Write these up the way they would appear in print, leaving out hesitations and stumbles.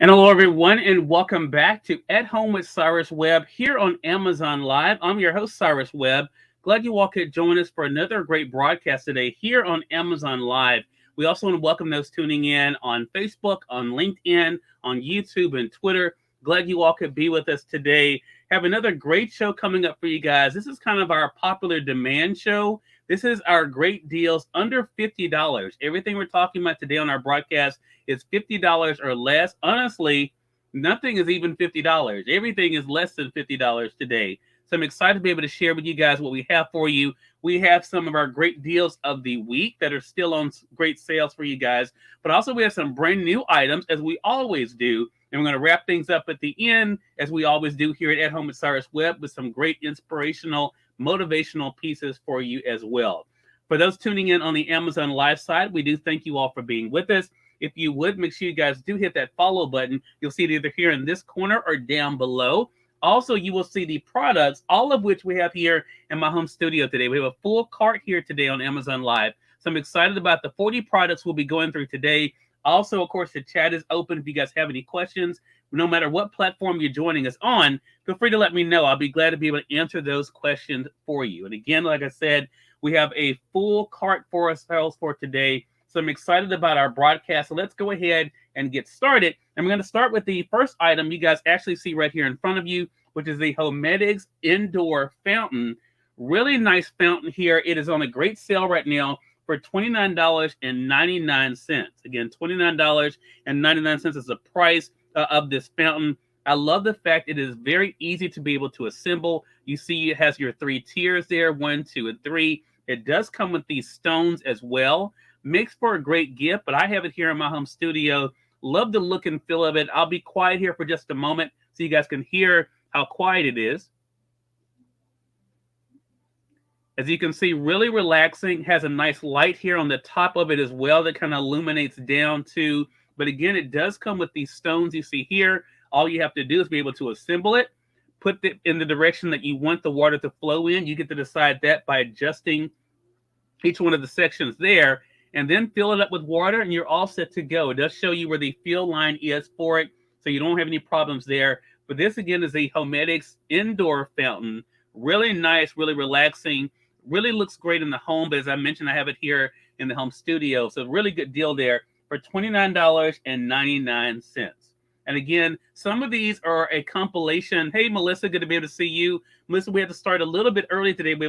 And hello, everyone, and welcome back to At Home with Cyrus Webb here on Amazon Live. I'm your host, Cyrus Webb. Glad you all could join us for another great broadcast today here on Amazon Live. We also want to welcome those tuning in on Facebook, on LinkedIn, on YouTube, and Twitter. Glad you all could be with us today. Have another great show coming up for you guys. This is kind of our popular demand show. This is our great deals under $50. Everything we're talking about today on our broadcast is $50 or less. Honestly, nothing is even $50. Everything is less than $50 today. So I'm excited to be able to share with you guys what we have for you. We have some of our great deals of the week that are still on great sales for you guys. But also we have some brand new items, as we always do. And we're going to wrap things up at the end, as we always do here at Home with Cyrus Webb, with some great inspirational, motivational pieces for you as well. For those tuning in on the Amazon Live side, we do thank you all for being with us. If you would, make sure you guys do hit that follow button. You'll see it either here in this corner or down below. Also, you will see the products, all of which we have here in my home studio today. We have a full cart here today on Amazon Live. So I'm excited about the 40 products we'll be going through today. Also, of course, the chat is open if you guys have any questions. No matter what platform you're joining us on, feel free to let me know. I'll be glad to be able to answer those questions for you. And again, like I said, we have a full cart for ourselves for today. So I'm excited about our broadcast. So let's go ahead and get started. And we're going to start with the first item you guys actually see right here in front of you, which is the Homedics Indoor Fountain. Really nice fountain here. It is on a great sale right now for $29.99. Again, $29.99 is the price of this fountain. I love the fact it is very easy to be able to assemble. You see it has your 3 tiers there, 1, 2, and 3. It does come with these stones as well. Makes for a great gift, but I have it here in my home studio. Love the look and feel of it. I'll be quiet here for just a moment so you guys can hear how quiet it is. As you can see, really relaxing. Has a nice light here on the top of it as well that kind of illuminates down too. But again, it does come with these stones you see here. All you have to do is be able to assemble it, put it in the direction that you want the water to flow in. You get to decide that by adjusting each one of the sections there, and then fill it up with water, and you're all set to go. It does show you where the fill line is for it, so you don't have any problems there. But this, again, is a Homedics Indoor Fountain. Really nice, really relaxing. Really looks great in the home, but as I mentioned, I have it here in the home studio. So really good deal there for $29.99. And again, some of these are a compilation. Hey, Melissa, good to be able to see you. Melissa, we had to start a little bit early today. We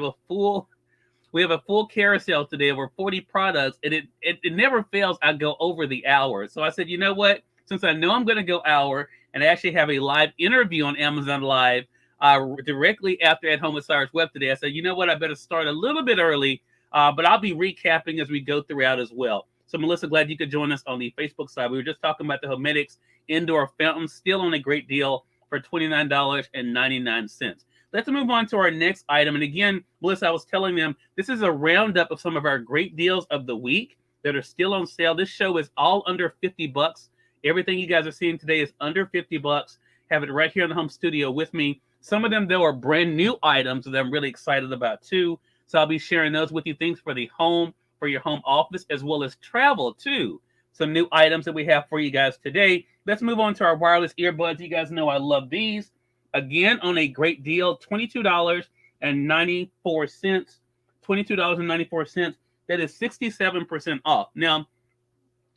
have a full carousel today, over 40 products, and it never fails. I go over the hour. So I said, you know what? Since I know I'm going to go hour, and I actually have a live interview on Amazon Live directly after At Home with Cyrus Webb today, I said, you know what? I better start a little bit early, but I'll be recapping as we go throughout as well. So Melissa, glad you could join us on the Facebook side. We were just talking about the Homedics Indoor Fountain, still on a great deal for $29.99. Let's move on to our next item. And again, Melissa, I was telling them, this is a roundup of some of our great deals of the week that are still on sale. This show is all under $50. Everything you guys are seeing today is under $50. Have it right here in the home studio with me. Some of them, though, are brand new items that I'm really excited about, too. So I'll be sharing those with you, things for the home, for your home office, as well as travel, too. Some new items that we have for you guys today. Let's move on to our wireless earbuds. You guys know I love these. Again, on a great deal, $22.94. $22.94. That is 67% off. Now,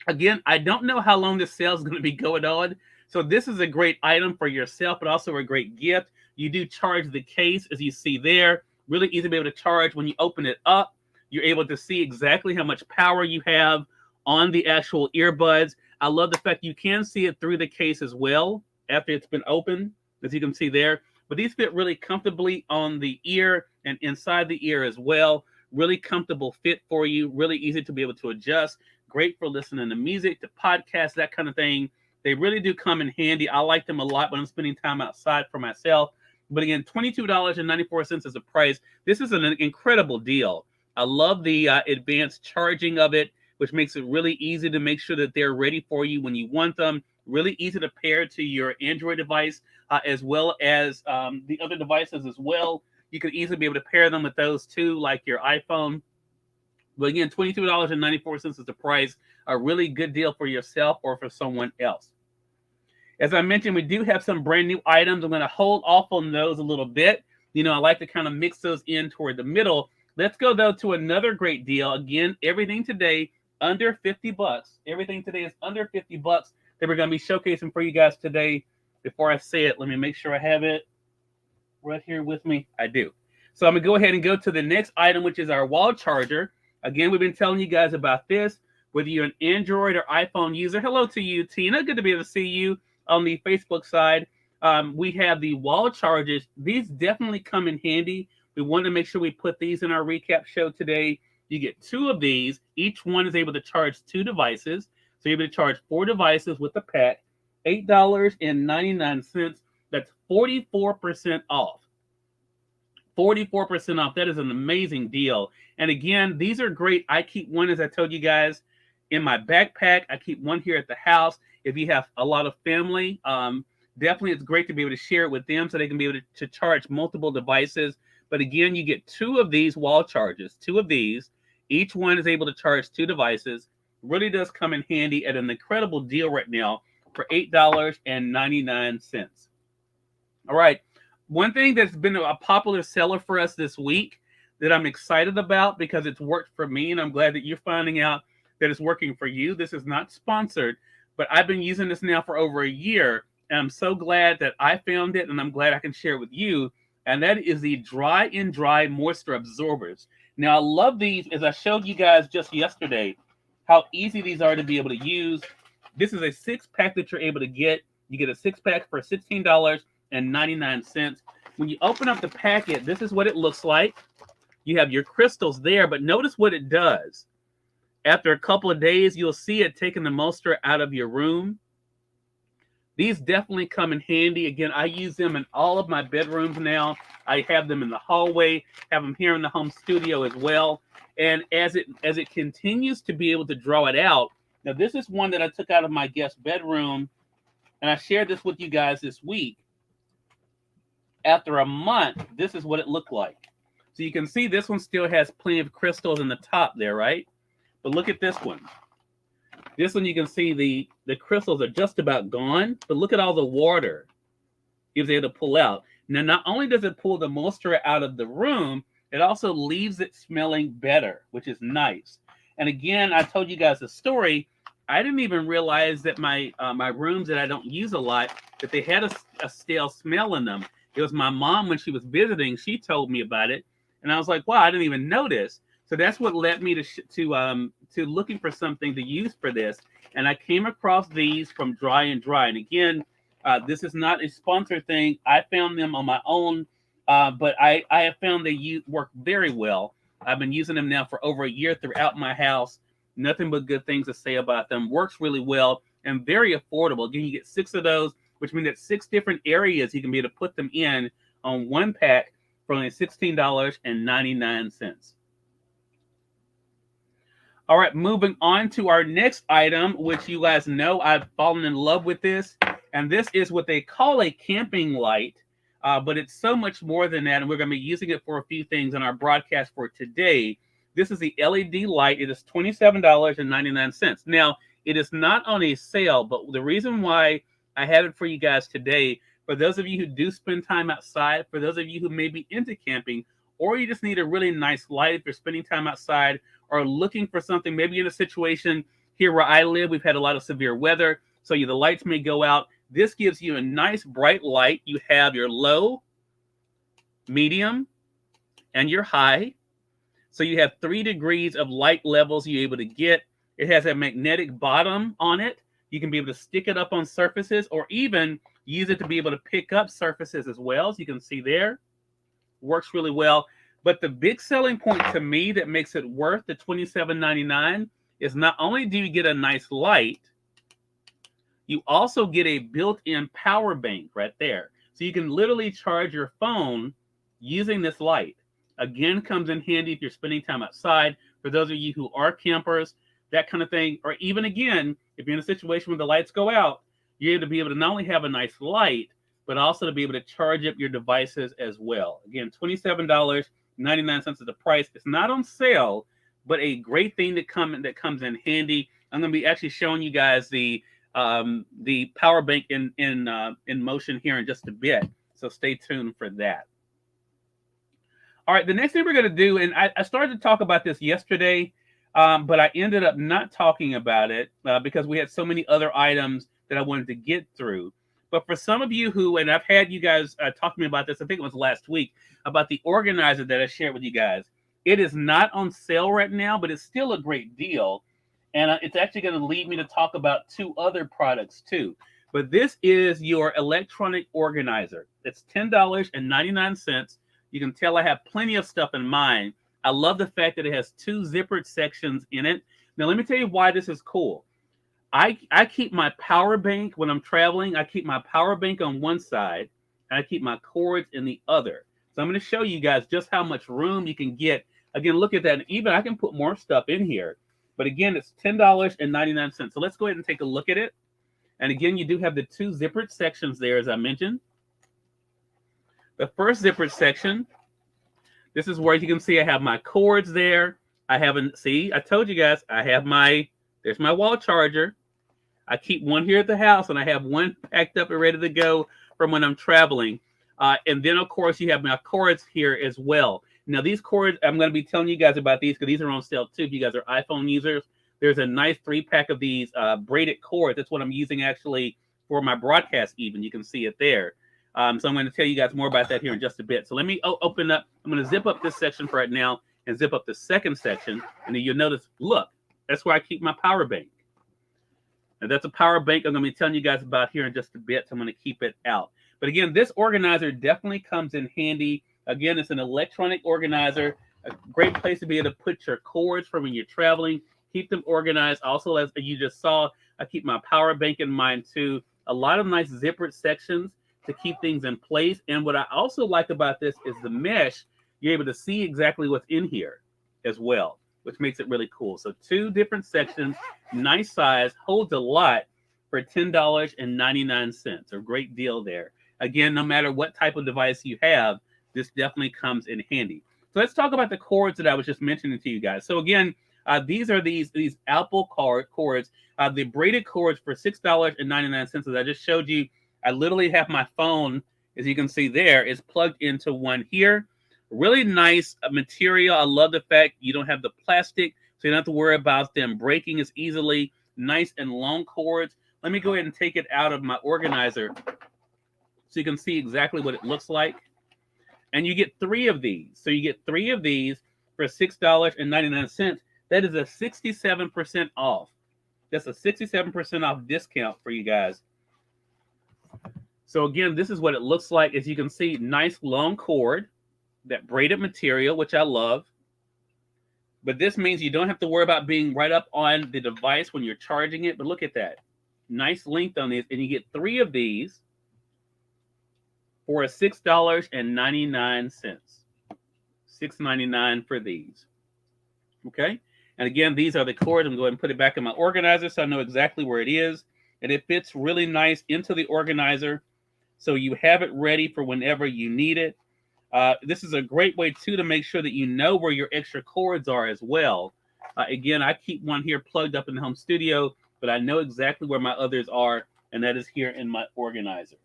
again, I don't know how long this sale is going to be going on. So this is a great item for yourself, but also a great gift. You do charge the case, as you see there. Really easy to be able to charge. When you open it up, you're able to see exactly how much power you have on the actual earbuds. I love the fact you can see it through the case as well after it's been opened, as you can see there. But these fit really comfortably on the ear and inside the ear as well. Really comfortable fit for you. Really easy to be able to adjust. Great for listening to music, to podcasts, that kind of thing. They really do come in handy. I like them a lot when I'm spending time outside for myself. But again, $22.94 is the price. This is an incredible deal. I love the advanced charging of it, which makes it really easy to make sure that they're ready for you when you want them. Really easy to pair to your Android device as well as the other devices as well. You can easily be able to pair them with those too, like your iPhone. But again, $22.94 is the price. A really good deal for yourself or for someone else. As I mentioned, we do have some brand new items. I'm going to hold off on those a little bit. I like to kind of mix those in toward the middle. Let's go, though, to another great deal. Again, everything today under 50 bucks. Everything today is under 50 bucks that we're going to be showcasing for you guys today. Before I say it, let me make sure I have it right here with me. I do. So I'm going to go ahead and go to the next item, which is our wall charger. Again, we've been telling you guys about this. Whether you're an Android or iPhone user, hello to you, Tina. Good to be able to see you on the Facebook side. We have the wall chargers. These definitely come in handy. We wanted to make sure we put these in our recap show today. You get 2 of these. Each one is able to charge 2 devices. So you're able to charge 4 devices with the pack. $8.99. That's 44% off. 44% off. That is an amazing deal. And again, these are great. I keep one, as I told you guys, in my backpack. I keep one here at the house. If you have a lot of family, definitely it's great to be able to share it with them so they can be able to charge multiple devices. But again, you get 2 of these wall chargers, 2 of these. Each one is able to charge 2 devices. Really does come in handy at an incredible deal right now for $8.99. All right. One thing that's been a popular seller for us this week that I'm excited about because it's worked for me, and I'm glad that you're finding out that it's working for you. This is not sponsored, but I've been using this now for over a year, and I'm so glad that I found it, and I'm glad I can share it with you, and that is the Dry and Dry Moisture Absorbers. Now, I love these, as I showed you guys just yesterday, how easy these are to be able to use. This is a 6-pack that you're able to get. You get a 6-pack for $16.99. When you open up the packet, this is what it looks like. You have your crystals there, but notice what it does. After a couple of days, you'll see it taking the moisture out of your room. These definitely come in handy. Again, I use them in all of my bedrooms now. I have them in the hallway, have them here in the home studio as well. And as it continues to be able to draw it out, now this is one that I took out of my guest bedroom, and I shared this with you guys this week. After a month, this is what it looked like. So you can see this one still has plenty of crystals in the top there, right? But look at this one. This one, you can see the crystals are just about gone, but look at all the water it was able to pull out. Now, not only does it pull the moisture out of the room, it also leaves it smelling better, which is nice. And again, I told you guys a story. I didn't even realize that my rooms that I don't use a lot, that they had a stale smell in them. It was my mom when she was visiting. She told me about it, and I was like, "Wow, I didn't even notice." So that's what led me to looking for something to use for this. And I came across these from Dry and Dry. And again, this is not a sponsored thing. I found them on my own, but I have found they work very well. I've been using them now for over a year throughout my house. Nothing but good things to say about them. Works really well and very affordable. Again, you get 6 of those, which means that 6 different areas you can be able to put them in on one pack for only $16.99. All right, moving on to our next item, which you guys know I've fallen in love with this. And this is what they call a camping light, but it's so much more than that. And we're going to be using it for a few things in our broadcast for today. This is the LED light. It is $27.99. Now, it is not on a sale, but the reason why I have it for you guys today, for those of you who do spend time outside, for those of you who may be into camping, or you just need a really nice light if you're spending time outside or looking for something, maybe in a situation here where I live, we've had a lot of severe weather, so the lights may go out. This gives you a nice bright light. You have your low, medium, and your high. So you have 3 degrees of light levels you're able to get. It has a magnetic bottom on it. You can be able to stick it up on surfaces or even use it to be able to pick up surfaces as well. As you can see there, works really well. But the big selling point to me that makes it worth the $27.99 is not only do you get a nice light, you also get a built-in power bank right there. So you can literally charge your phone using this light. Again, comes in handy if you're spending time outside. For those of you who are campers, that kind of thing. Or even, again, if you're in a situation where the lights go out, you're able to be able to not only have a nice light, but also to be able to charge up your devices as well. Again, $27.99 is the price. It's not on sale, but a great thing that comes in handy. I'm going to be actually showing you guys the the power bank in motion here in just a bit. So stay tuned for that. All right, the next thing we're going to do, and I started to talk about this yesterday, but I ended up not talking about it because we had so many other items that I wanted to get through. But for some of you who, and I've had you guys talk to me about this, I think it was last week, about the organizer that I shared with you guys. It is not on sale right now, but it's still a great deal. And it's actually going to lead me to talk about two other products too. But this is your electronic organizer. It's $10.99. You can tell I have plenty of stuff in mind. I love the fact that it has two zippered sections in it. Now, let me tell you why this is cool. I keep my power bank when I'm traveling. I keep my power bank on one side, and I keep my cords in the other. So I'm going to show you guys just how much room you can get. Again, look at that. And even I can put more stuff in here. But again, it's $10.99. So let's go ahead and take a look at it. And again, you do have the two zippered sections there, as I mentioned. The first zippered section, this is where you can see I have my cords there. I haven't, see, I told you guys, I have there's my wall charger. I keep one here at the house, and I have one packed up and ready to go from when I'm traveling. And then, of course, you have my cords here as well. Now, these cords, I'm going to be telling you guys about these because these are on sale too. If you guys are iPhone users, there's a nice 3-pack of these braided cords. That's what I'm using actually for my broadcast even. You can see it there. So I'm going to tell you guys more about that here in just a bit. So let me open up. I'm going to zip up this section for right now and zip up the second section. And then you'll notice, look, that's where I keep my power bank. And that's a power bank I'm going to be telling you guys about here in just a bit. So I'm going to keep it out. But again, this organizer definitely comes in handy. Again, it's an electronic organizer, a great place to be able to put your cords for when you're traveling, keep them organized. Also, as you just saw, I keep my power bank in mind too. A lot of nice zippered sections to keep things in place. And what I also like about this is the mesh. You're able to see exactly what's in here as well, which makes it really cool. So two different sections, nice size, holds a lot for $10.99. A great deal there. Again, no matter what type of device you have, this definitely comes in handy. So let's talk about the cords that I was just mentioning to you guys. So again, these are these Apple cords, the braided cords for $6.99. As I just showed you, I literally have my phone, as you can see there, is plugged into one here. Really nice material. I love the fact you don't have the plastic, so you don't have to worry about them breaking as easily. Nice and long cords. Let me go ahead and take it out of my organizer so you can see exactly what it looks like. And you get 3 of these. So you get 3 of these for $6.99. That is a 67% off. That's a 67% off discount for you guys. So again, this is what it looks like. As you can see, nice long cord, that braided material, which I love. But this means you don't have to worry about being right up on the device when you're charging it. But look at that. Nice length on these. And you get 3 of these for $6.99. $6.99 for these. Okay? And again, these are the cords. I'm going to put it back in my organizer so I know exactly where it is. And it fits really nice into the organizer, so you have it ready for whenever you need it. This is a great way, too, to make sure that you know where your extra cords are as well. Again, I keep one here plugged up in the home studio, but I know exactly where my others are, and that is here in my organizer.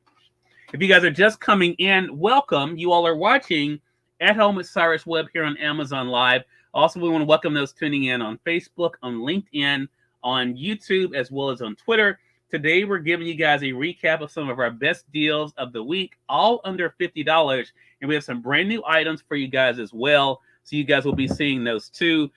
If you guys are just coming in, welcome. You all are watching At Home with Cyrus Webb here on Amazon Live. Also, we want to welcome those tuning in on Facebook, on LinkedIn, on YouTube, as well as on Twitter. Today, we're giving you guys a recap of some of our best deals of the week, all under $50. And we have some brand new items for you guys as well. So you guys will be seeing those too.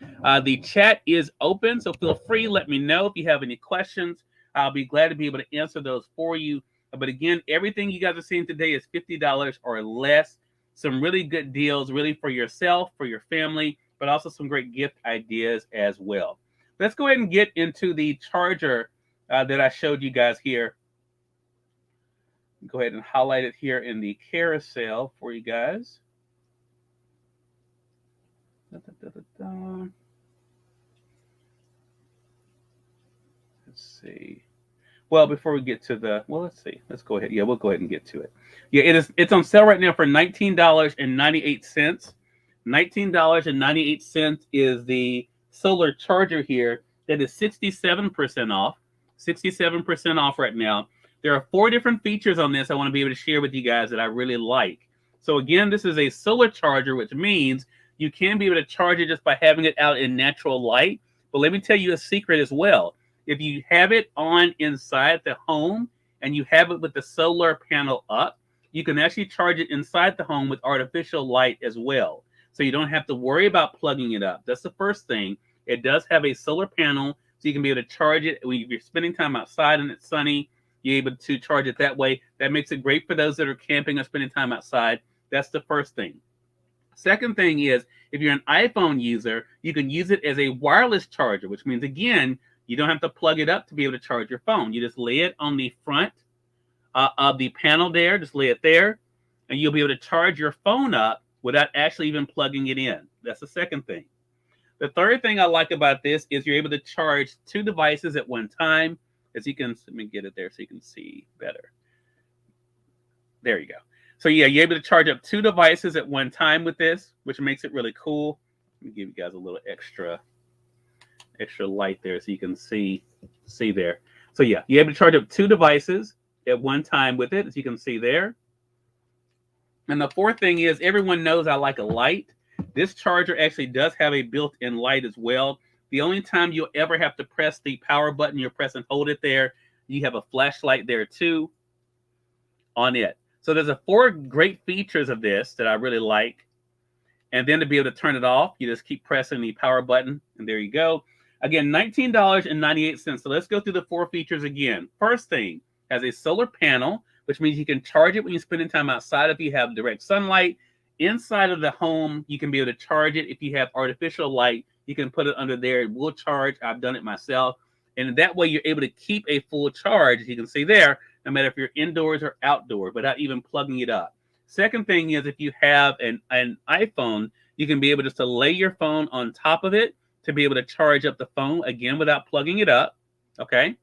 The chat is open, so feel free. Let me know if you have any questions. I'll be glad to be able to answer those for you. But again, everything you guys are seeing today is $50 or less. Some really good deals, really for yourself, for your family, but also some great gift ideas as well. Let's go ahead and get into the charger that I showed you guys here. Go ahead and highlight it here in the carousel for you guys. Let's see. Well, before we get to the, well, let's see. Let's go ahead. Yeah, we'll go ahead and get to it. Yeah, it's on sale right now for $19.98. $19.98 is the solar charger here. That is 67% off. 67% off right now. There are 4 different features on this I want to be able to share with you guys that I really like. So again, this is a solar charger, which means you can be able to charge it just by having it out in natural light. But let me tell you a secret as well. If you have it on inside the home and you have it with the solar panel up, you can actually charge it inside the home with artificial light as well. So you don't have to worry about plugging it up. That's the first thing. It does have a solar panel, so you can be able to charge it when you're spending time outside and it's sunny. You're able to charge it that way. That makes it great for those that are camping or spending time outside. That's the first thing. Second thing is, if you're an iPhone user, you can use it as a wireless charger, which means, again, you don't have to plug it up to be able to charge your phone. You just lay it on the front of the panel there, just lay it there, and you'll be able to charge your phone up without actually even plugging it in. That's the second thing. The third thing I like about this is you're able to charge 2 devices at one time. As you can, let me get it there so you can see better. There you go. So yeah, you're able to charge up 2 devices at one time with this, which makes it really cool. Let me give you guys a little extra light there so you can see there. So yeah, you're able to charge up 2 devices at one time with it, as you can see there. And the fourth thing is, everyone knows I like a light. This charger actually does have a built-in light as well. The only time you'll ever have to press the power button, you'll press and hold it there. You have a flashlight there too on it. So there's 4 great features of this that I really like. And then to be able to turn it off, you just keep pressing the power button, and there you go. Again, $19.98. So let's go through the 4 features again. First thing, has a solar panel, which means you can charge it when you're spending time outside if you have direct sunlight. Inside of the home, you can be able to charge it. If you have artificial light, you can put it under there. It will charge. I've done it myself. And that way you're able to keep a full charge, as you can see there, no matter if you're indoors or outdoors, without even plugging it up. Second thing is, if you have an iPhone, you can be able just to lay your phone on top of it to be able to charge up the phone, again, without plugging it up. Okay.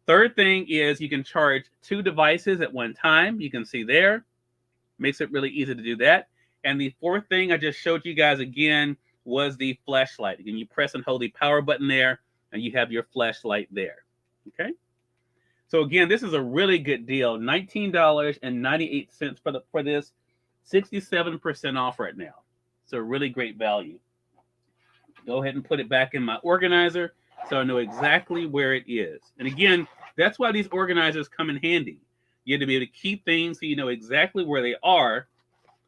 Third thing is you can charge 2 devices at one time. You can see there. Makes it really easy to do that. And the fourth thing I just showed you guys again was the flashlight. Again, you press and hold the power button there, and you have your flashlight there. Okay. So again, this is a really good deal. $19.98 for this, 67% off right now. It's a really great value. Go ahead and put it back in my organizer so I know exactly where it is. And again, that's why these organizers come in handy. You have to be able to keep things so you know exactly where they are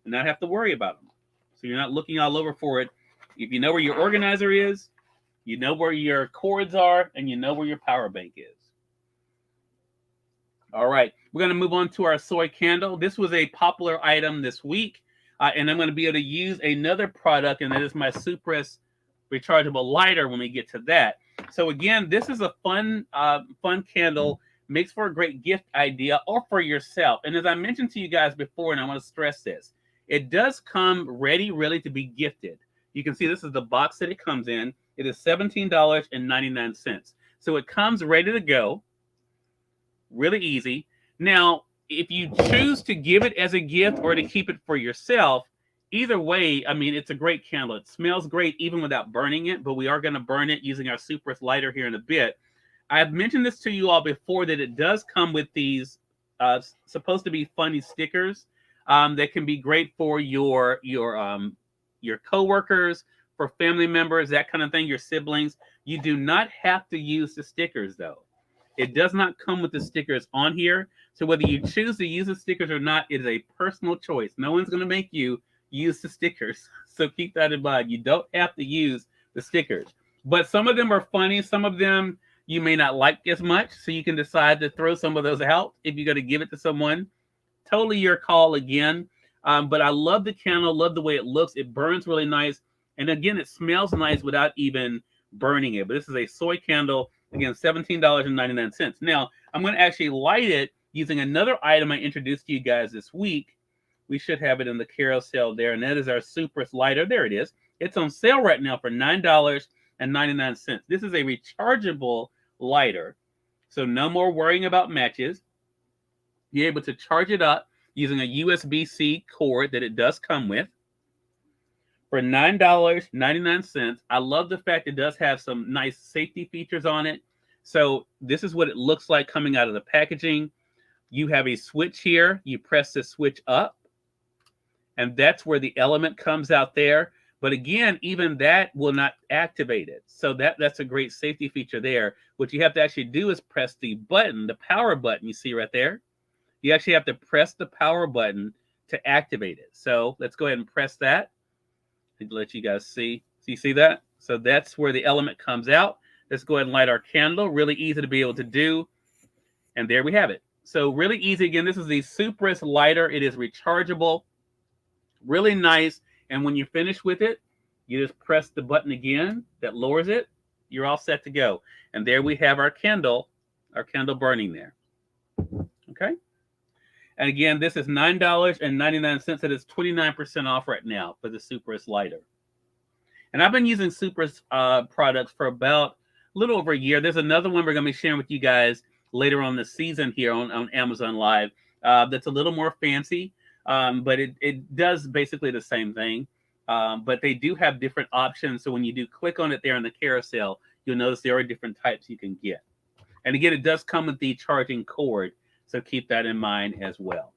and not have to worry about them. So you're not looking all over for it. If you know where your organizer is, you know where your cords are, and you know where your power bank is. All right, we're going to move on to our soy candle. This was a popular item this week, and I'm going to be able to use another product, and that is my Cyrus rechargeable lighter when we get to that. So again, this is a fun candle. Makes for a great gift idea or for yourself. And as I mentioned to you guys before, and I want to stress this, it does come ready really to be gifted. You can see this is the box that it comes in. It is $17.99. So it comes ready to go. Really easy. Now, if you choose to give it as a gift or to keep it for yourself, either way, I mean, it's a great candle. It smells great even without burning it, but we are going to burn it using our Cyrus lighter here in a bit. I've mentioned this to you all before that it does come with these supposed to be funny stickers that can be great for your coworkers, for family members, that kind of thing, your siblings. You do not have to use the stickers though. It does not come with the stickers on here. So whether you choose to use the stickers or not, it is a personal choice. No one's going to make you use the stickers. So keep that in mind. You don't have to use the stickers. But some of them are funny. Some of them you may not like as much. So you can decide to throw some of those out if you're going to give it to someone. Totally your call again. But I love the candle. Love the way it looks. It burns really nice. And again, it smells nice without even burning it. But this is a soy candle. Again, $17.99. Now, I'm going to actually light it using another item I introduced to you guys this week. We should have it in the carousel there, and that is our Cyrus lighter. There it is. It's on sale right now for $9.99. This is a rechargeable lighter, so no more worrying about matches. You're able to charge it up using a USB-C cord that it does come with for $9.99. I love the fact it does have some nice safety features on it. So this is what it looks like coming out of the packaging. You have a switch here. You press the switch up, and that's where the element comes out there. But again, even that will not activate it. So that's a great safety feature there. What you have to actually do is press the button, the power button you see right there. You actually have to press the power button to activate it. So let's go ahead and press that to let you guys see. So you see that? So that's where the element comes out. Let's go ahead and light our candle. Really easy to be able to do. And there we have it. So really easy. Again, this is the Cyrus lighter. It is rechargeable. Really nice. And when you finish with it, you just press the button again that lowers it. You're all set to go. And there we have our candle burning there. Okay. And again, this is $9.99. It is 29% off right now for the Cyrus lighter. And I've been using Cyrus products for about a little over a year. There's another one we're going to be sharing with you guys later on this season here on Amazon Live that's a little more fancy, but it does basically the same thing. But they do have different options. So when you do click on it there in the carousel, you'll notice there are different types you can get. And again, it does come with the charging cord. So keep that in mind as well.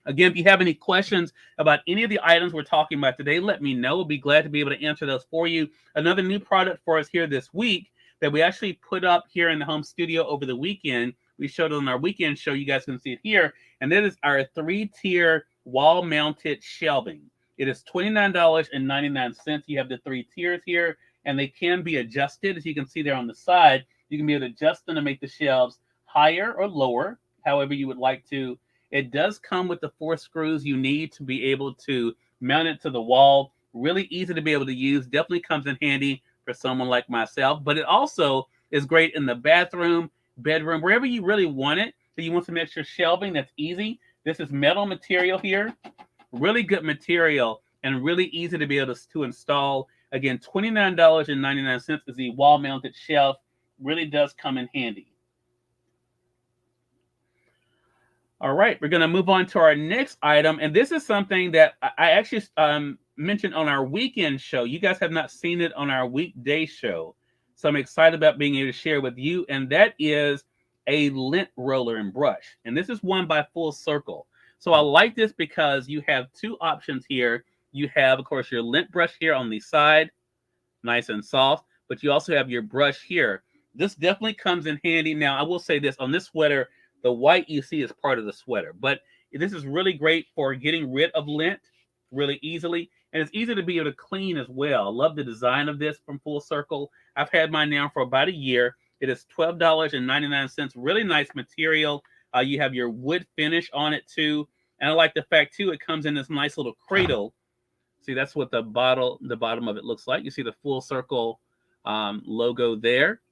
Again, if you have any questions about any of the items we're talking about today, let me know. We'll be glad to be able to answer those for you. Another new product for us here this week that we actually put up here in the home studio over the weekend. We showed it on our weekend show. You guys can see it here. And that is our 3-tier wall-mounted shelving. It is $29.99. You have the 3 tiers here, and they can be adjusted. As you can see there on the side, you can be able to adjust them to make the shelves higher or lower, however you would like to. It does come with the 4 screws you need to be able to mount it to the wall. Really easy to be able to use. Definitely comes in handy for someone like myself. But it also is great in the bathroom, bedroom, wherever you really want it. So you want some extra shelving, that's easy. This is metal material here. Really good material and really easy to be able to install. Again, $29.99 is the wall-mounted shelf. Really does come in handy. All right, we're going to move on to our next item. And this is something that I actually mentioned on our weekend show. You guys have not seen it on our weekday show. So I'm excited about being able to share with you. And that is a lint roller and brush. And this is one by Full Circle. So I like this because you have 2 options here. You have, of course, your lint brush here on the side, nice and soft. But you also have your brush here. This definitely comes in handy. Now, I will say this, on this sweater, the white you see is part of the sweater, but this is really great for getting rid of lint really easily. And it's easy to be able to clean as well. I love the design of this from Full Circle. I've had mine now for about a year. It is $12.99. Really nice material. You have your wood finish on it too. And I like the fact too, it comes in this nice little cradle. See, that's what the bottom of it looks like. You see the Full Circle logo there.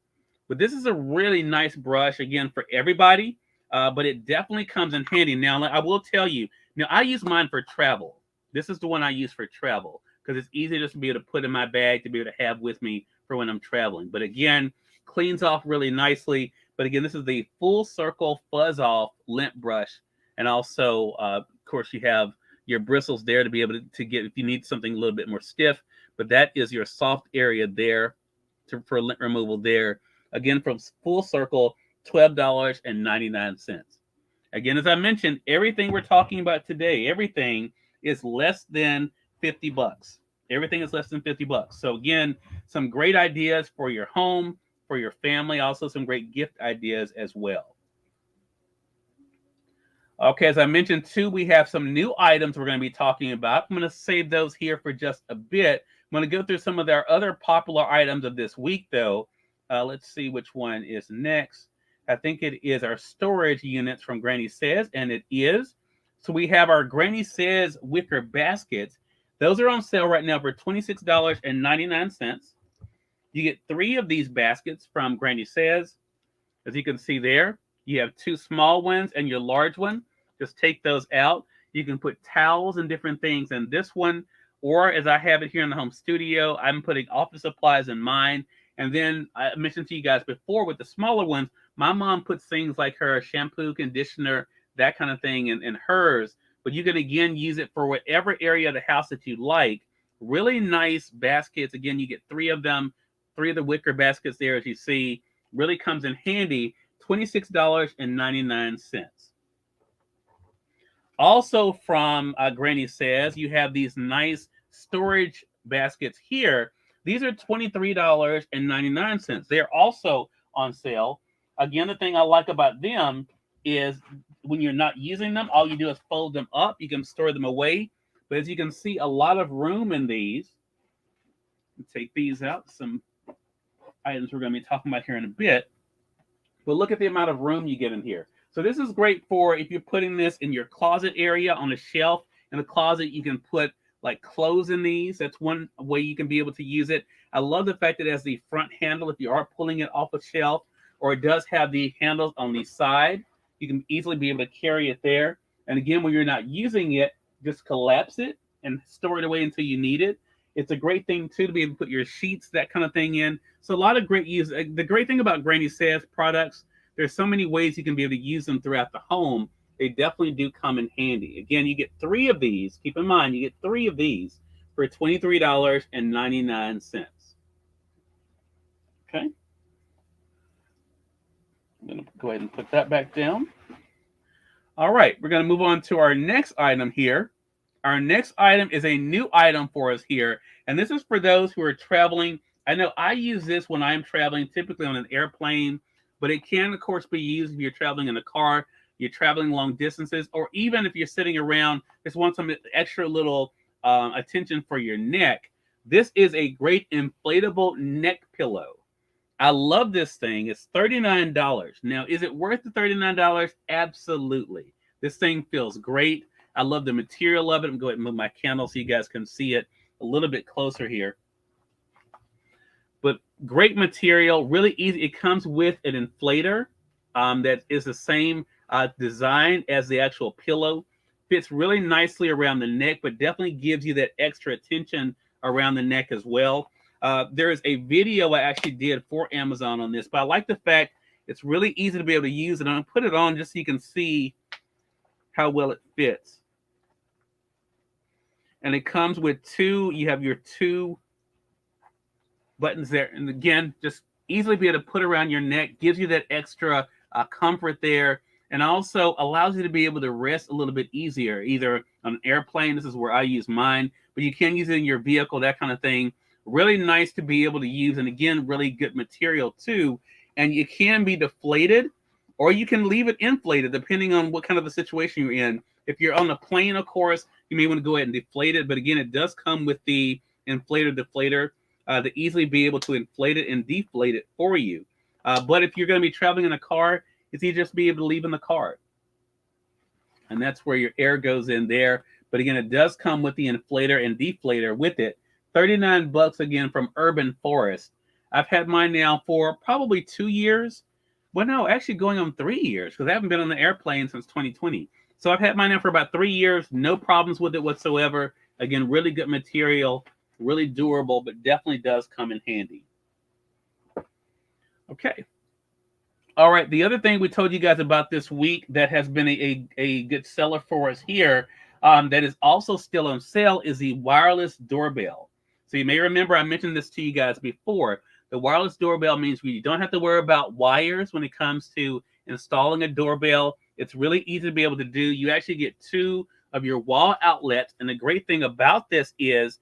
But this is a really nice brush, again, for everybody. But it definitely comes in handy. Now, I will tell you, I use mine for travel. This is the one I use for travel because it's easy just to be able to put in my bag to be able to have with me for when I'm traveling. But again, cleans off really nicely. But again, this is the Full Circle Fuzz Off lint brush. And also, of course, you have your bristles there to be able to get if you need something a little bit more stiff. But that is your soft area there for lint removal there. Again, from Full Circle, $12.99. Again, as I mentioned, everything we're talking about today, everything is less than $50. Everything is less than $50. So again, some great ideas for your home, for your family, also some great gift ideas as well. Okay, as I mentioned too, we have some new items we're going to be talking about. I'm going to save those here for just a bit. I'm going to go through some of our other popular items of this week, though. Let's see which one is next. I think it is our storage units from Granny Says, and it is. So we have our Granny Says wicker baskets. Those are on sale right now for $26.99. You get 3 of these baskets from Granny Says. As you can see there, you have 2 small ones and your large one. Just take those out. You can put towels and different things in this one, or as I have it here in the home studio, I'm putting office supplies in mine. And then I mentioned to you guys before with the smaller ones, my mom puts things like her shampoo, conditioner, that kind of thing in hers. But you can, again, use it for whatever area of the house that you like. Really nice baskets. Again, you get 3 of them, 3 of the wicker baskets there, as you see. Really comes in handy, $26.99. Also from Granny Says, you have these nice storage baskets here. These are $23.99. They're also on sale. Again, the thing I like about them is when you're not using them, all you do is fold them up. You can store them away. But as you can see, a lot of room in these. Take these out. Some items we're going to be talking about here in a bit. But look at the amount of room you get in here. So this is great for if you're putting this in your closet area on a shelf. In the closet, you can put like clothes in these. That's one way you can be able to use it. I love the fact that it has the front handle if you are pulling it off a shelf, or it does have the handles on the side. You can easily be able to carry it there. And again, when you're not using it, just collapse it and store it away until you need it. It's a great thing too to be able to put your sheets, that kind of thing in. So a lot of great use. The great thing about Granny Says products, there's so many ways you can be able to use them throughout the home. They definitely do come in handy. Again, you get 3 of these. Keep in mind, you get 3 of these for $23.99. Okay. I'm going to go ahead and put that back down. All right, we're going to move on to our next item here. Our next item is a new item for us here, and this is for those who are traveling. I know I use this when I'm traveling, typically on an airplane, but it can, of course, be used if you're traveling in a car, you're traveling long distances, or even if you're sitting around, just want some extra little attention for your neck. This is a great inflatable neck pillow. I love this thing. It's $39. Now, is it worth the $39? Absolutely. This thing feels great. I love the material of it. I'm going to go ahead and move my candle so you guys can see it a little bit closer here. But great material, really easy. It comes with an inflator that is the same design as the actual pillow. Fits really nicely around the neck, but definitely gives you that extra attention around the neck as well. There is a video I actually did for Amazon on this, but I like the fact it's really easy to be able to use it. I'm going to put it on just so you can see how well it fits. And it comes with you have your 2 buttons there. And again, just easily be able to put around your neck, gives you that extra comfort there, and also allows you to be able to rest a little bit easier, either on an airplane. This is where I use mine, but you can use it in your vehicle, that kind of thing. Really nice to be able to use. And again, really good material too. And you can be deflated, or you can leave it inflated, depending on what kind of a situation you're in. If you're on a plane, of course, you may want to go ahead and deflate it. But again, it does come with the inflator deflator to easily be able to inflate it and deflate it for you. But if you're going to be traveling in a car, it's easy just to be able to leave in the car. And that's where your air goes in there. But again, it does come with the inflator and deflator with it. $39 again from Urban Forest. I've had mine now for probably 2 years. Well, no, actually going on 3 years, because I haven't been on the airplane since 2020. So I've had mine now for about 3 years. No problems with it whatsoever. Again, really good material, really durable, but definitely does come in handy. Okay. All right. The other thing we told you guys about this week that has been a good seller for us here that is also still on sale is the wireless doorbell. So you may remember I mentioned this to you guys before. The wireless doorbell means you don't have to worry about wires when it comes to installing a doorbell. It's really easy to be able to do. You actually get 2 of your wall outlets. And the great thing about this is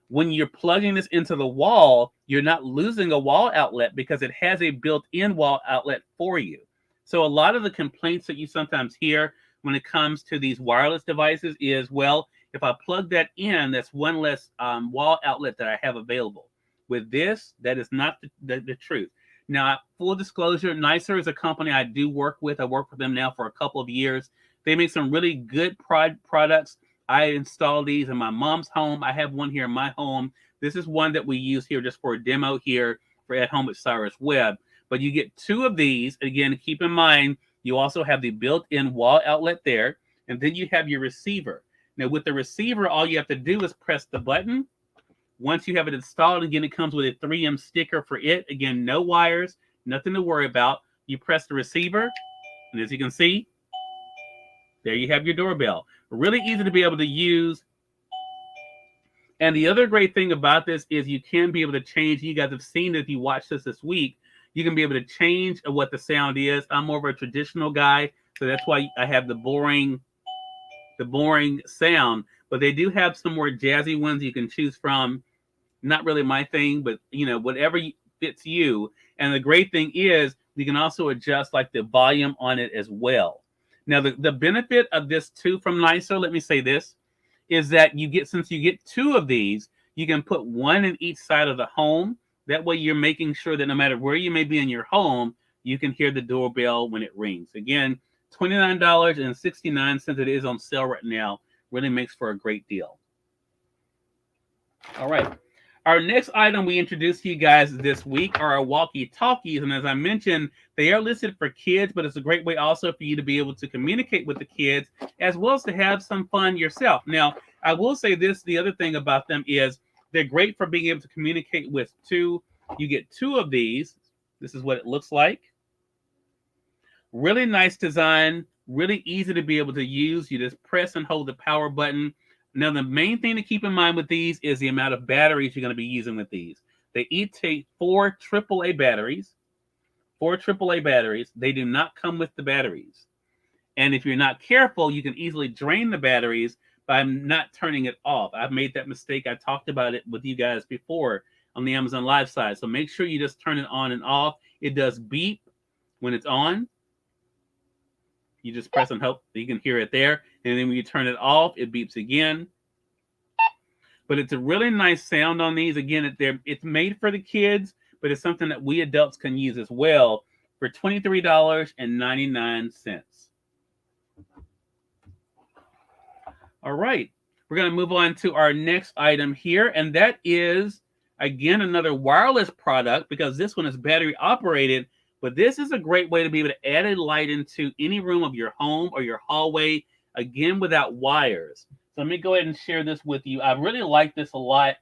when you're plugging this into the wall, you're not losing a wall outlet because it has a built-in wall outlet for you. So a lot of the complaints that you sometimes hear when it comes to these wireless devices is, well, if I plug that in, that's one less wall outlet that I have available. With this, that is not the truth. Now, full disclosure, Nicer is a company I do work with. I work with them now for a couple of years. They make some really good products. I install these in my mom's home. I have one here in my home. This is one that we use here just for a demo here for At Home with Cyrus Webb. But you get 2 of these. Again, keep in mind, you also have the built-in wall outlet there. And then you have your receiver. Now, with the receiver, all you have to do is press the button. Once you have it installed, again, it comes with a 3M sticker for it. Again, no wires, nothing to worry about. You press the receiver, and as you can see, there you have your doorbell. Really easy to be able to use. And the other great thing about this is you can be able to change. You guys have seen it if you watched this week. You can be able to change what the sound is. I'm more of a traditional guy, so that's why I have the boring sound. But they do have some more jazzy ones you can choose from. Not really my thing, but whatever fits you. And the great thing is you can also adjust like the volume on it as well. Now the benefit of this too from Nicer, let me say this, is that since you get two of these, you can put one in each side of the home. That way you're making sure that no matter where you may be in your home, you can hear the doorbell when it rings. Again, $29.69. It is on sale right now. Really makes for a great deal. All right. Our next item we introduced to you guys this week are our walkie-talkies. And as I mentioned, they are listed for kids, but it's a great way also for you to be able to communicate with the kids as well as to have some fun yourself. Now, I will say this, the other thing about them is they're great for being able to communicate with two. You get two of these. This is what it looks like. Really nice design, really easy to be able to use. You just press and hold the power button. Now, the main thing to keep in mind with these is the amount of batteries you're going to be using with these. They each take 4 AAA batteries. 4 AAA batteries. They do not come with the batteries. And if you're not careful, you can easily drain the batteries by not turning it off. I've made that mistake. I talked about it with you guys before on the Amazon Live side. So make sure you just turn it on and off. It does beep when it's on. You just press and hope that you can hear it there. And then when you turn it off, it beeps again. But it's a really nice sound on these. Again, it's made for the kids, but it's something that we adults can use as well for $23.99. All right. We're going to move on to our next item here. And that is, again, another wireless product because this one is battery operated. But this is a great way to be able to add a light into any room of your home or your hallway, again, without wires. So let me go ahead and share this with you. I really like this a lot.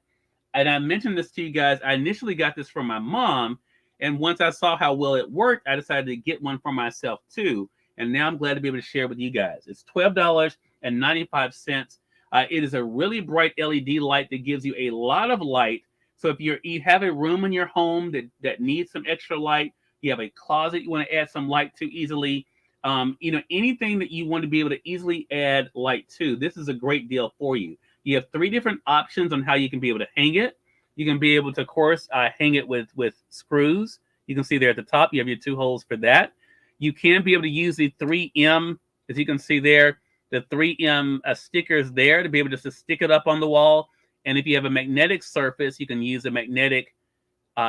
And I mentioned this to you guys. I initially got this from my mom. And once I saw how well it worked, I decided to get one for myself too. And now I'm glad to be able to share with you guys. It's $12.95. It is a really bright LED light that gives you a lot of light. So if you have a room in your home that needs some extra light, you have a closet you want to add some light to easily, anything that you want to be able to easily add light to, this is a great deal for you. You have 3 different options on how you can be able to hang it. You can be able to, of course, hang it with screws. You can see there at the top, you have your 2 holes for that. You can be able to use the 3M, as you can see there, the 3M stickers there to be able just to stick it up on the wall. And if you have a magnetic surface, you can use a magnetic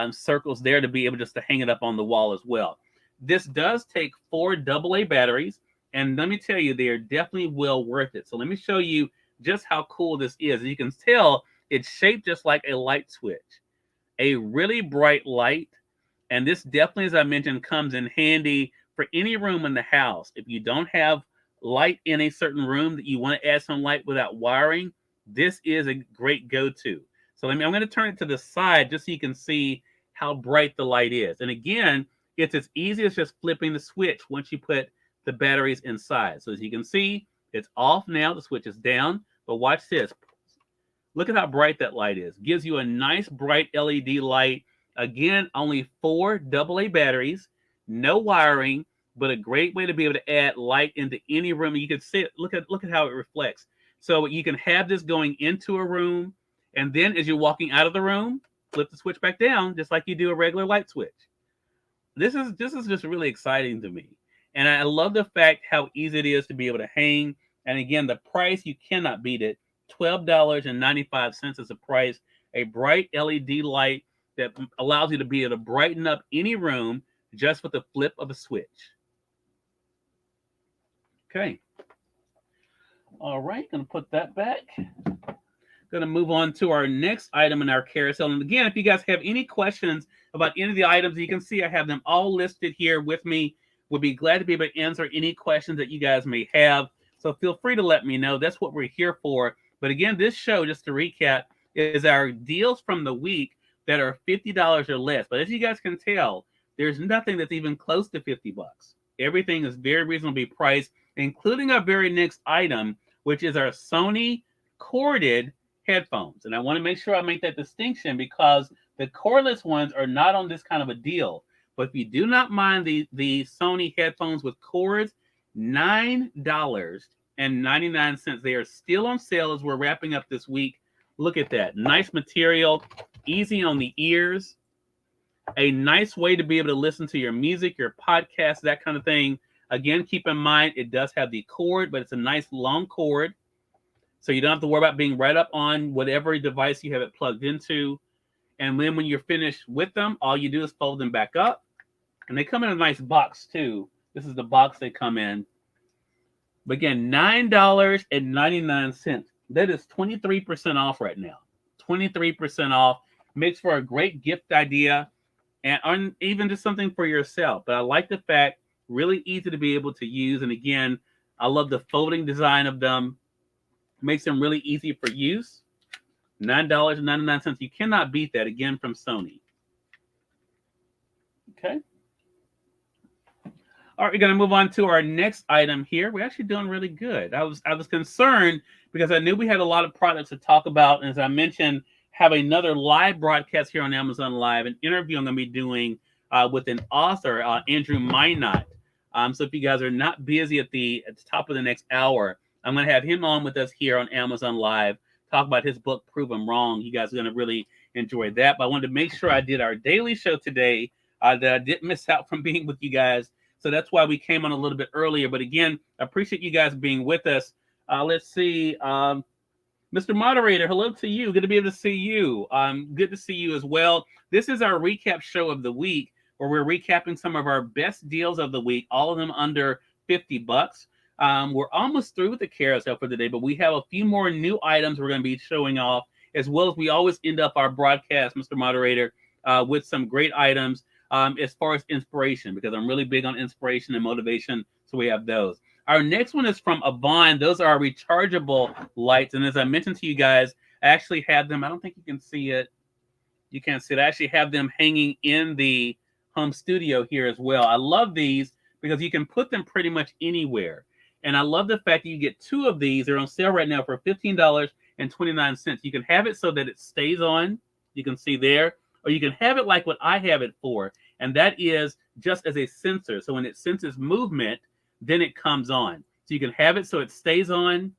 circles there to be able just to hang it up on the wall as well. This does take 4 AA batteries, and let me tell you, they are definitely well worth it. So let me show you just how cool this is. As you can tell, it's shaped just like a light switch, a really bright light. And this definitely, as I mentioned, comes in handy for any room in the house. If you don't have light in a certain room that you want to add some light without wiring, this is a great go-to. So I'm going to turn it to the side just so you can see how bright the light is. And again, it's as easy as just flipping the switch once you put the batteries inside. So as you can see, it's off now. The switch is down. But watch this. Look at how bright that light is. Gives you a nice bright LED light. Again, only 4 AA batteries, no wiring, but a great way to be able to add light into any room. You can see it. Look at how it reflects. So you can have this going into a room. And then as you're walking out of the room, flip the switch back down, just like you do a regular light switch. This is just really exciting to me. And I love the fact how easy it is to be able to hang. And again, the price, you cannot beat it. $12.95 is the price. A bright LED light that allows you to be able to brighten up any room just with the flip of a switch. Okay. All right, gonna put that back. Going to move on to our next item in our carousel. And again, if you guys have any questions about any of the items, you can see I have them all listed here with me. We'll be glad to be able to answer any questions that you guys may have. So feel free to let me know. That's what we're here for. But again, this show, just to recap, is our deals from the week that are $50 or less. But as you guys can tell, there's nothing that's even close to $50. Everything is very reasonably priced, including our very next item, which is our Sony corded headphones. And I want to make sure I make that distinction because the cordless ones are not on this kind of a deal. But if you do not mind the Sony headphones with cords, $9.99. They are still on sale as we're wrapping up this week. Look at that. Nice material, easy on the ears, a nice way to be able to listen to your music, your podcast, that kind of thing. Again, keep in mind, it does have the cord, but it's a nice long cord. So you don't have to worry about being right up on whatever device you have it plugged into. And then when you're finished with them, all you do is fold them back up. And they come in a nice box too. This is the box they come in. But again, $9.99. That is 23% off right now. 23% off. Makes for a great gift idea and even just something for yourself. But I like the fact, really easy to be able to use. And again, I love the folding design of them. Makes them really easy for use. $9.99. You cannot beat that, again, from Sony. Okay. All right, we're going to move on to our next item here. We're actually doing really good. I was concerned because I knew we had a lot of products to talk about. And as I mentioned, have another live broadcast here on Amazon Live, an interview I'm going to be doing with an author, Andrew Minot. So if you guys are not busy at the top of the next hour, I'm going to have him on with us here on Amazon Live, talk about his book, Prove 'Em Wrong. You guys are going to really enjoy that. But I wanted to make sure I did our daily show today, that I didn't miss out from being with you guys. So that's why we came on a little bit earlier. But again, I appreciate you guys being with us. Let's see. Mr. Moderator, hello to you. Good to be able to see you. Good to see you as well. This is our recap show of the week, where we're recapping some of our best deals of the week, all of them under $50. We're almost through with the carousel for today, but we have a few more new items we're going to be showing off, as well as we always end up our broadcast, Mr. Moderator, with some great items as far as inspiration, because I'm really big on inspiration and motivation, so we have those. Our next one is from Avon. Those are our rechargeable lights, and as I mentioned to you guys, I actually have them. I don't think you can see it. You can't see it. I actually have them hanging in the home studio here as well. I love these because you can put them pretty much anywhere. And I love the fact that you get two of these. They're on sale right now for $15.29. You can have it so that it stays on. You can see there. Or you can have it like what I have it for. And that is just as a sensor. So when it senses movement, then it comes on. So you can have it so it stays on,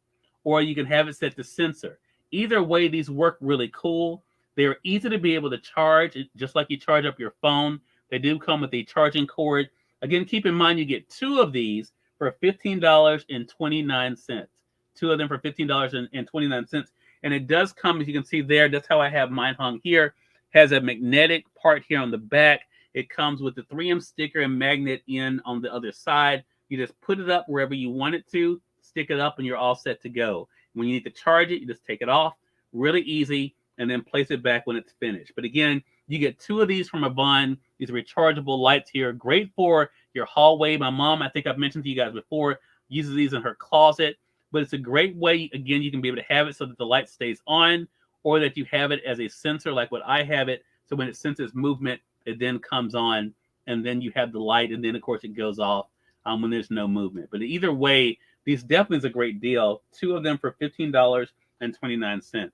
or you can have it set to sensor. Either way, these work really cool. They're easy to be able to charge, just like you charge up your phone. They do come with a charging cord. Again, keep in mind you get two of these for $15.29. Two of them for $15.29. And it does come, as you can see there, that's how I have mine hung here. Has a magnetic part here on the back. It comes with the 3M sticker and magnet in on the other side. You just put it up wherever you want it to, stick it up, and you're all set to go. When you need to charge it, you just take it off. Really easy, and then place it back when it's finished. But again, you get two of these from Avon. These rechargeable lights here. Great for your hallway. My mom, I think I've mentioned to you guys before, uses these in her closet. But it's a great way, again, you can be able to have it so that the light stays on, or that you have it as a sensor like what I have it. So when it senses movement, it then comes on, and then you have the light, and then, of course, it goes off when there's no movement. But either way, these definitely is a great deal. Two of them for $15.29.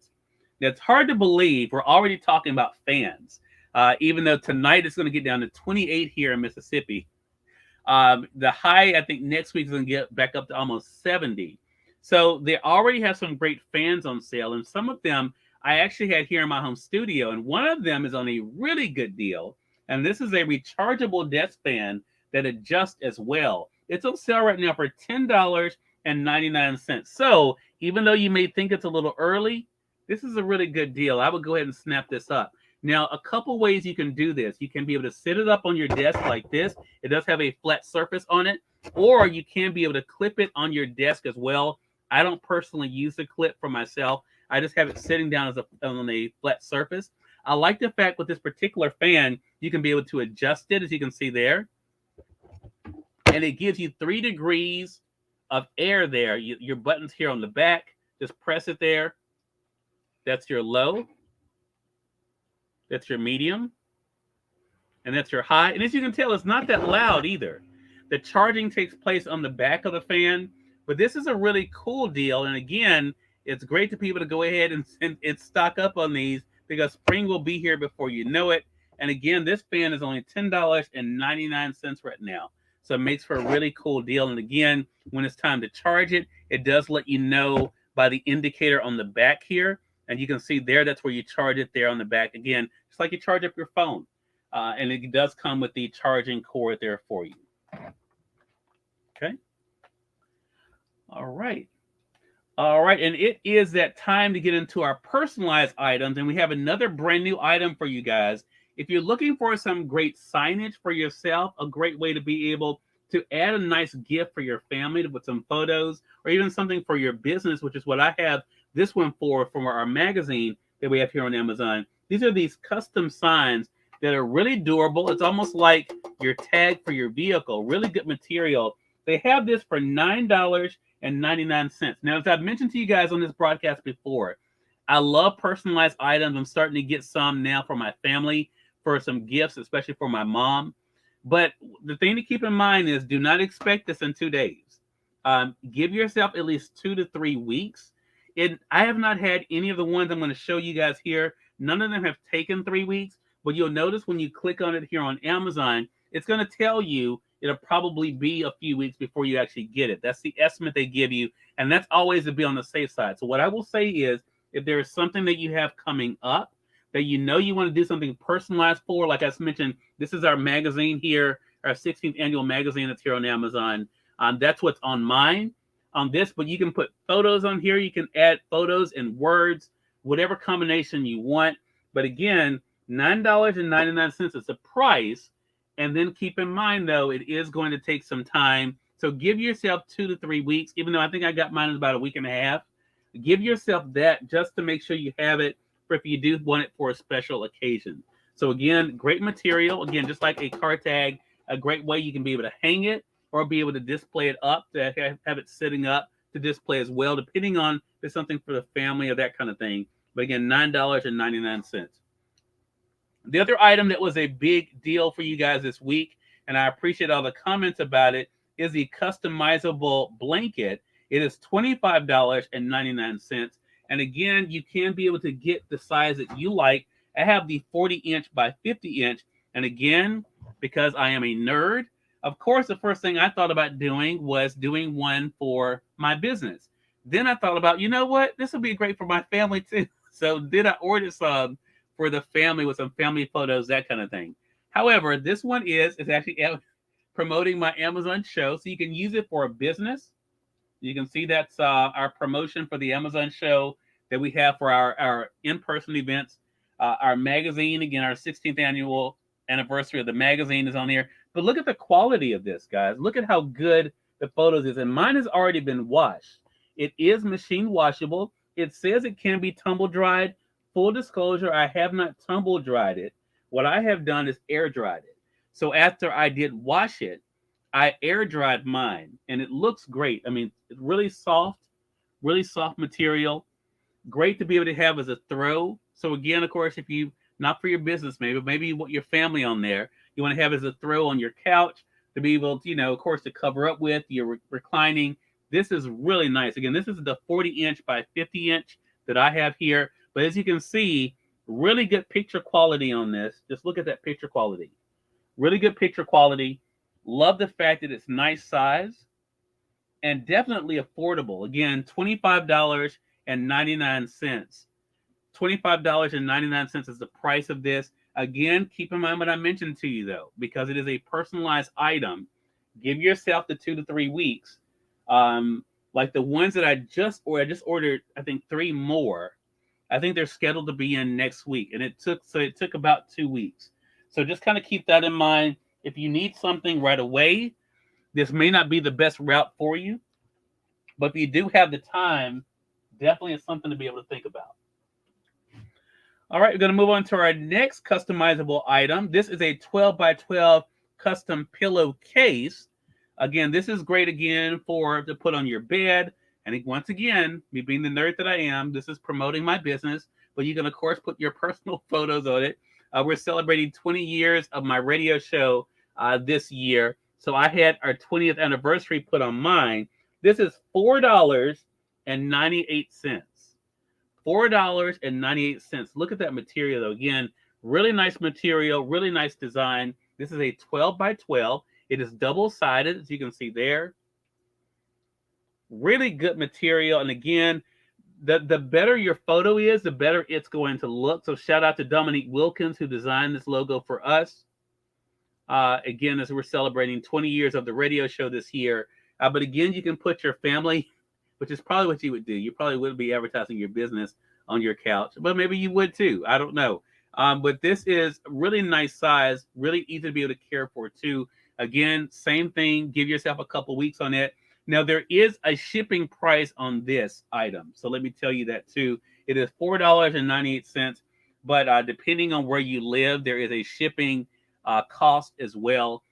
Now, it's hard to believe we're already talking about fans, even though tonight it's going to get down to 28 here in Mississippi. The high, I think, next week is going to get back up to almost 70. So they already have some great fans on sale, and some of them I actually had here in my home studio, and one of them is on a really good deal, and this is a rechargeable desk fan that adjusts as well. It's on sale right now for $10.99. So even though you may think it's a little early, this is a really good deal. I would go ahead and snap this up. Now, a couple ways you can do this. You can be able to sit it up on your desk like this. It does have a flat surface on it, or you can be able to clip it on your desk as well. I don't personally use the clip for myself. I just have it sitting down on a flat surface. I like the fact with this particular fan, you can be able to adjust it, as you can see there. And it gives you 3 degrees of air there. Your buttons here on the back, just press it there. That's your low. That's your medium. And that's your high. And as you can tell, it's not that loud either. The charging takes place on the back of the fan. But this is a really cool deal. And again, it's great to be able to go ahead and stock up on these, because spring will be here before you know it. And again, this fan is only $10.99 right now. So it makes for a really cool deal. And again, when it's time to charge it, it does let you know by the indicator on the back here. And you can see there, that's where you charge it there on the back. Again, just like you charge up your phone. And it does come with the charging cord there for you. Okay. All right. All right. And it is that time to get into our personalized items. And we have another brand new item for you guys. If you're looking for some great signage for yourself, a great way to be able to add a nice gift for your family with some photos, or even something for your business, which is what I have this one for from our magazine that we have here on Amazon. These are these custom signs that are really durable. It's almost like your tag for your vehicle. Really good material. They have this for $9.99. Now, as I've mentioned to you guys on this broadcast before, I love personalized items. I'm starting to get some now for my family, for some gifts, especially for my mom. But the thing to keep in mind is do not expect this in 2 days. Give yourself at least 2 to 3 weeks. I have not had any of the ones I'm going to show you guys here. None of them have taken 3 weeks. But you'll notice when you click on it here on Amazon, it's going to tell you it'll probably be a few weeks before you actually get it. That's the estimate they give you. And that's always to be on the safe side. So what I will say is, if there is something that you have coming up that you know you want to do something personalized for, like I mentioned, this is our magazine here, our 16th annual magazine that's here on Amazon. That's what's on mine on this, but you can put photos on here. You can add photos and words, whatever combination you want. But again, $9.99 is the price. And then keep in mind, though, it is going to take some time. So give yourself 2 to 3 weeks, even though I think I got mine in about a week and a half. Give yourself that just to make sure you have it for if you do want it for a special occasion. So again, great material. Again, just like a car tag, a great way you can be able to hang it or be able to display it up, to have it sitting up to display as well, depending on if it's something for the family or that kind of thing. But again, $9.99. The other item that was a big deal for you guys this week, and I appreciate all the comments about it, is the customizable blanket. It is $25.99. And again, you can be able to get the size that you like. I have the 40-inch by 50-inch. And again, because I am a nerd, of course, the first thing I thought about doing was doing one for my business. Then I thought about, you know what? This will be great for my family too. So then I ordered some for the family with some family photos, that kind of thing. However, this one is actually promoting my Amazon show. So you can use it for a business. You can see that's our promotion for the Amazon show that we have for our in-person events. Our magazine, again, our 16th annual anniversary of the magazine is on here. But look at the quality of this, guys. Look at how good the photos is. And mine has already been washed. It is machine washable. It says it can be tumble dried. Full disclosure, I have not tumble dried it. What I have done is air dried it. So after I did wash it, I air dried mine, and it looks great. I mean, it's really soft material. Great to be able to have as a throw. So again, of course, if you, not for your business, maybe you want your family on there, you want to have as a throw on your couch to be able to, of course, to cover up with your reclining. This is really nice. Again, this is the 40-inch by 50-inch that I have here. But as you can see, really good picture quality on this. Just look at that picture quality. Really good picture quality. Love the fact that it's nice size and definitely affordable. Again, $25.99. $25.99 is the price of this. Again, keep in mind what I mentioned to you, though, because it is a personalized item. Give yourself the 2 to 3 weeks. Like the ones that I just ordered, I think 3 more. I think they're scheduled to be in next week, and it took about 2 weeks. So just kind of keep that in mind. If you need something right away, this may not be the best route for you, but if you do have the time, definitely it's something to be able to think about. All right, we're going to move on to our next customizable item. This is a 12 by 12 custom pillowcase. Again, this is great again to put on your bed. And once again, me being the nerd that I am, this is promoting my business, but you can, of course, put your personal photos on it. We're celebrating 20 years of my radio show this year. So I had our 20th anniversary put on mine. This is $4.98. $4.98. Look at that material, though. Again, Really nice material, really nice design. This is a 12 by 12. It is double-sided, as you can see there. Really good material. And again, the better your photo is, the better it's going to look. So shout out to Dominique Wilkins, who designed this logo for us. Again, as we're celebrating 20 years of the radio show this year. But again, you can put your family, which is probably what you would do. You probably wouldn't be advertising your business on your couch, but maybe you would too. I don't know. But this is really nice size, really easy to be able to care for too. Again, same thing. Give yourself a couple weeks on it. Now, there is a shipping price on this item. So let me tell you that too. It is $4.98. But depending on where you live, there is a shipping cost as well.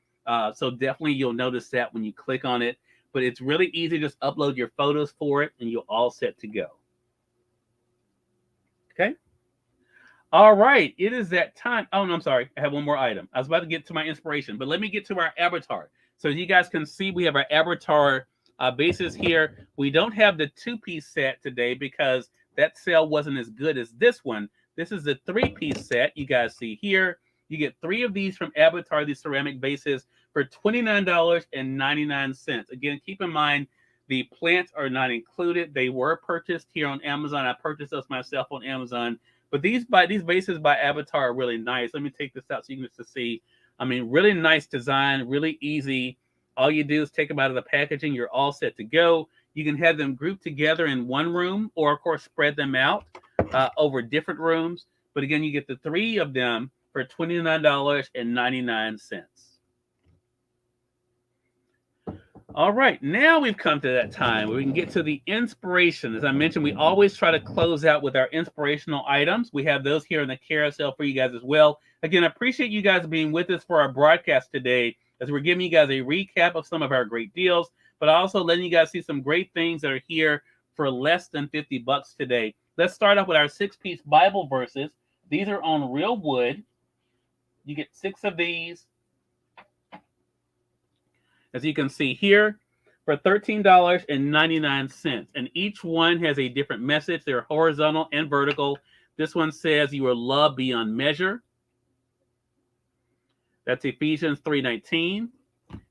So definitely you'll notice that when you click on it. But it's really easy. Just upload your photos for it and you're all set to go. Okay. All right. It is that time. Oh, no, I'm sorry. I have one more item. I was about to get to my inspiration, but let me get to our avatar. So as you guys can see, we have our avatar bases here. We don't have the two-piece set today because that sale wasn't as good as this one. This is the three-piece set you guys see here. You get 3 of these from Avatar, these ceramic bases, for $29.99. Again, keep in mind, the plants are not included. They were purchased here on Amazon. I purchased those myself on Amazon. But these bases by Avatar are really nice. Let me take this out so you can see. I mean, really nice design, really easy. All you do is take them out of the packaging. You're all set to go. You can have them grouped together in one room or, of course, spread them out over different rooms. But again, you get the 3 of them for $29.99. All right, now we've come to that time where we can get to the inspiration. As I mentioned, we always try to close out with our inspirational items. We have those here in the carousel for you guys as well. Again, I appreciate you guys being with us for our broadcast today as we're giving you guys a recap of some of our great deals, but also letting you guys see some great things that are here for less than $50 today. Let's start off with our 6-piece Bible verses. These are on real wood. You get 6 of these, as you can see here, for $13.99. And each one has a different message. They're horizontal and vertical. This one says, "You are loved beyond measure." That's Ephesians 3:19.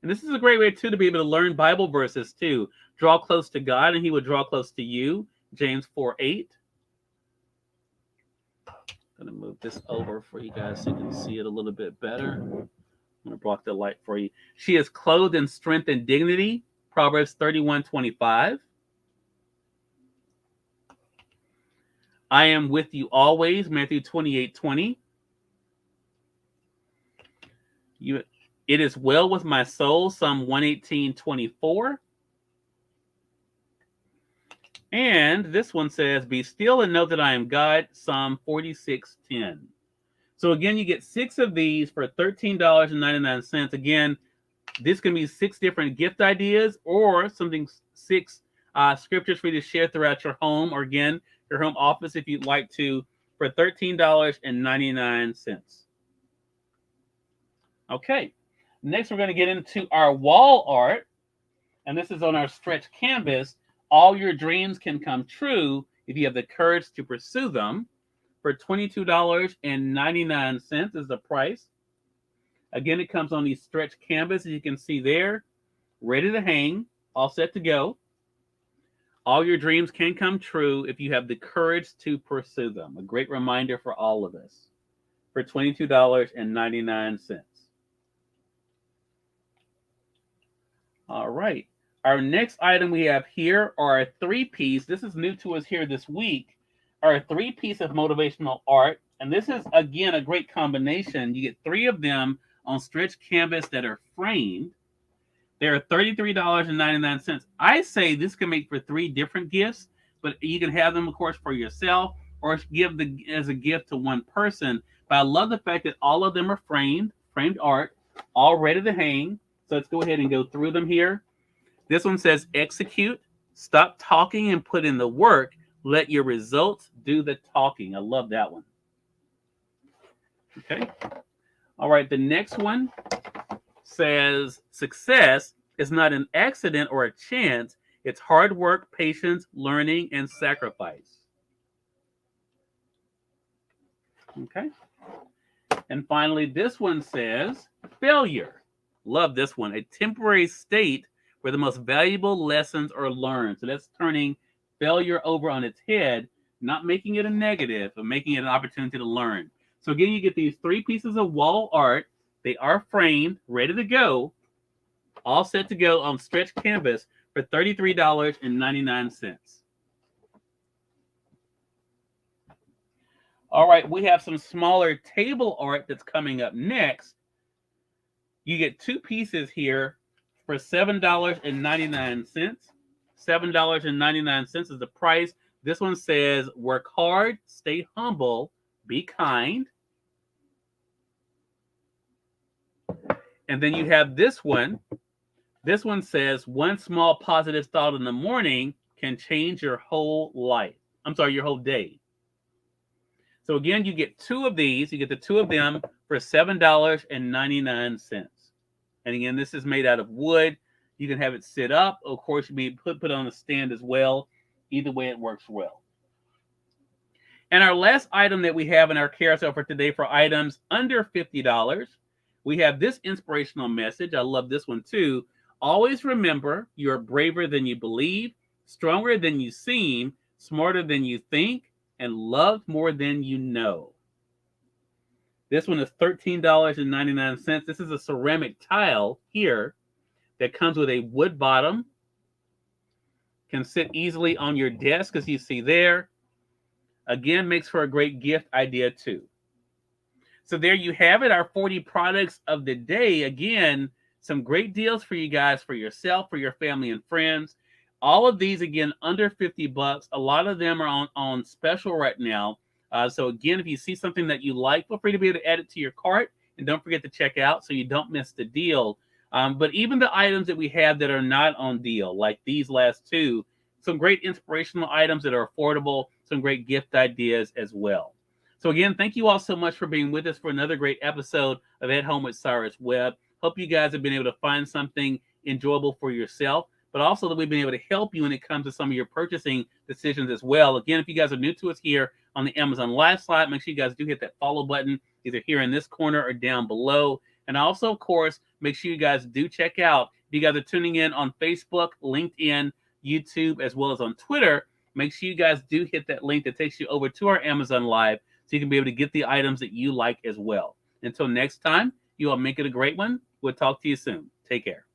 And this is a great way, too, to be able to learn Bible verses, too. "Draw close to God, and he will draw close to you." James 4:8. I'm going to move this over for you guys so you can see it a little bit better. I'm going to block the light for you. "She is clothed in strength and dignity." Proverbs 31:25. "I am with you always." Matthew 28:20. "It is well with my soul." Psalm 118:24. And this one says, "Be still and know that I am God." Psalm 46:10. So again, you get 6 of these for $13.99. Again, this can be 6 different gift ideas or 6 scriptures for you to share throughout your home, or again, your home office if you'd like to, for $13.99. Okay, next we're going to get into our wall art, and this is on our stretch canvas. "All your dreams can come true if you have the courage to pursue them," for $22.99 is the price. Again, it comes on these stretch canvas, as you can see there, ready to hang, all set to go. All your dreams can come true if you have the courage to pursue them. A great reminder for all of us, for $22.99. All right. Our next item we have here are a 3-piece. This is new to us here this week. Our 3-piece of motivational art. And this is, again, a great combination. You get 3 of them on stretch canvas that are framed. They're $33.99. I say this can make for 3 different gifts, but you can have them, of course, for yourself or give as a gift to one person. But I love the fact that all of them are framed art, all ready to hang. So let's go ahead and go through them here. This one says, "Execute. Stop talking and put in the work. Let your results do the talking." I love that one. Okay. All right. The next one says, "Success is not an accident or a chance. It's hard work, patience, learning, and sacrifice." Okay. And finally, this one says failure. Love this one. A temporary state where the most valuable lessons are learned. So that's turning failure over on its head, not making it a negative, but making it an opportunity to learn. So again, you get these 3 pieces of wall art. They are framed, ready to go, all set to go on stretch canvas for $33.99. All right, we have some smaller table art that's coming up next. You get 2 pieces here for $7.99. $7.99 is the price. This one says, work hard, stay humble, be kind. And then you have this one. This one says, one small positive thought in the morning can change your whole life. I'm sorry, your whole day. So again, you get 2 of these. You get the 2 of them for $7.99. And again, this is made out of wood. You can have it sit up. Of course, you can put on a stand as well. Either way, it works well. And our last item that we have in our carousel for today for items under $50, we have this inspirational message. I love this one too. Always remember, you're braver than you believe, stronger than you seem, smarter than you think, and loved more than you know. This one is $13.99. This is a ceramic tile here that comes with a wood bottom. Can sit easily on your desk, as you see there. Again, makes for a great gift idea too. So there you have it, our 40 products of the day. Again, some great deals for you guys, for yourself, for your family and friends. All of these, again, under $50. A lot of them are on special right now. So again, if you see something that you like, feel free to be able to add it to your cart. And don't forget to check out so you don't miss the deal. But even the items that we have that are not on deal, like these last 2, some great inspirational items that are affordable, some great gift ideas as well. So again, thank you all so much for being with us for another great episode of At Home with Cyrus Webb. Hope you guys have been able to find something enjoyable for yourself, but also that we've been able to help you when it comes to some of your purchasing decisions as well. Again, if you guys are new to us here on the Amazon Live slide, make sure you guys do hit that follow button, either here in this corner or down below. And also, of course, make sure you guys do check out, if you guys are tuning in on Facebook, LinkedIn, YouTube, as well as on Twitter, make sure you guys do hit that link that takes you over to our Amazon Live so you can be able to get the items that you like as well. Until next time, you all make it a great one. We'll talk to you soon. Take care.